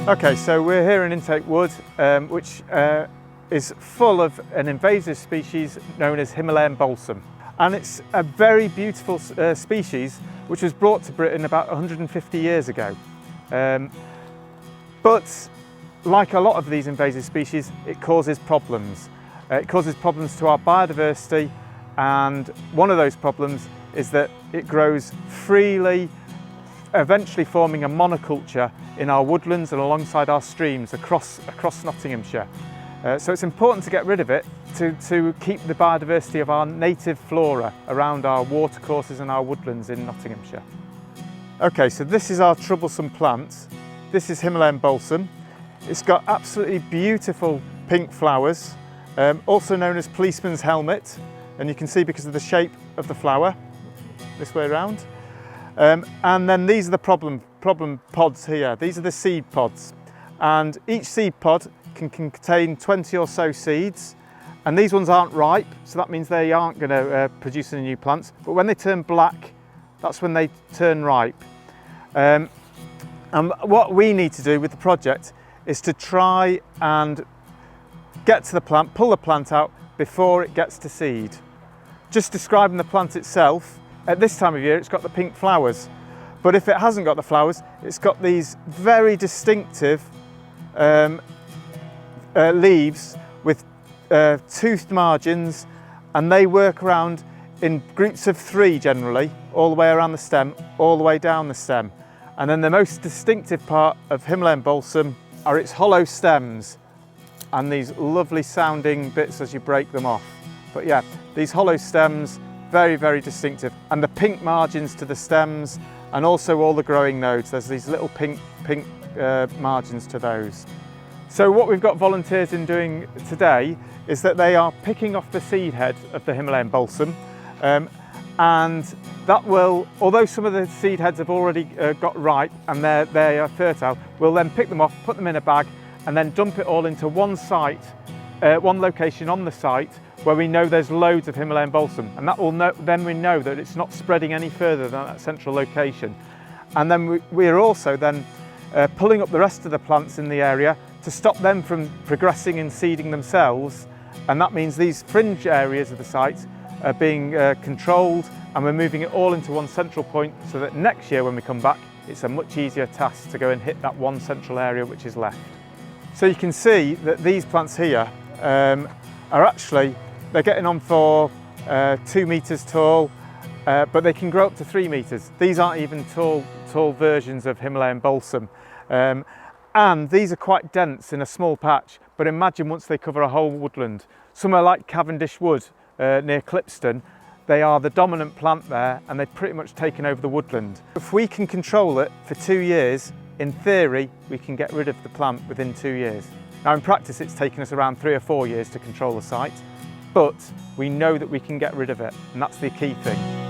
Okay, so we're here in Intake Wood, which is full of an invasive species known as Himalayan Balsam. And it's a very beautiful species which was brought to Britain about 150 years ago. But like a lot of these invasive species, it causes problems. It causes problems to our biodiversity, and one of those problems is that it grows freely, eventually forming a monoculture in our woodlands and alongside our streams across Nottinghamshire. So it's important to get rid of it to keep the biodiversity of our native flora around our watercourses and our woodlands in Nottinghamshire. Okay, so this is our troublesome plant. This is Himalayan Balsam. It's got absolutely beautiful pink flowers, also known as policeman's helmet, and you can see because of the shape of the flower, this way around. And then these are the problem pods here. These are the seed pods, and each seed pod can contain 20 or so seeds, and these ones aren't ripe, so that means they aren't going to produce any new plants. But when they turn black, that's when they turn ripe. And what we need to do with the project is to try and get to the plant, pull the plant out before it gets to seed. Just describing the plant itself, at this time of year it's got the pink flowers, but if it hasn't got the flowers, it's got these very distinctive leaves with toothed margins, and they work around in groups of 3 generally, all the way around the stem, all the way down the stem. And then the most distinctive part of Himalayan Balsam are its hollow stems and these lovely sounding bits as you break them off. But yeah, these hollow stems, very, very distinctive. And the pink margins to the stems, and also all the growing nodes, there's these little pink margins to those. So what we've got volunteers in doing today is that they are picking off the seed head of the Himalayan Balsam, and that will, although some of the seed heads have already got ripe and they are fertile, we'll then pick them off, put them in a bag, and then dump it all into one site, one location on the site where we know there's loads of Himalayan Balsam, and that will then we know that it's not spreading any further than that central location. And then we're also then pulling up the rest of the plants in the area to stop them from progressing and seeding themselves, and that means these fringe areas of the site are being controlled, and we're moving it all into one central point so that next year when we come back it's a much easier task to go and hit that one central area which is left. So you can see that these plants here are actually, they're getting on for 2 metres tall, but they can grow up to 3 metres. These aren't even tall versions of Himalayan Balsam. And these are quite dense in a small patch, but imagine once they cover a whole woodland. Somewhere like Cavendish Wood near Clipston, they are the dominant plant there, and they've pretty much taken over the woodland. If we can control it for 2 years, in theory, we can get rid of the plant within 2 years. Now in practice, it's taken us around 3 or 4 years to control the site, but we know that we can get rid of it, and that's the key thing.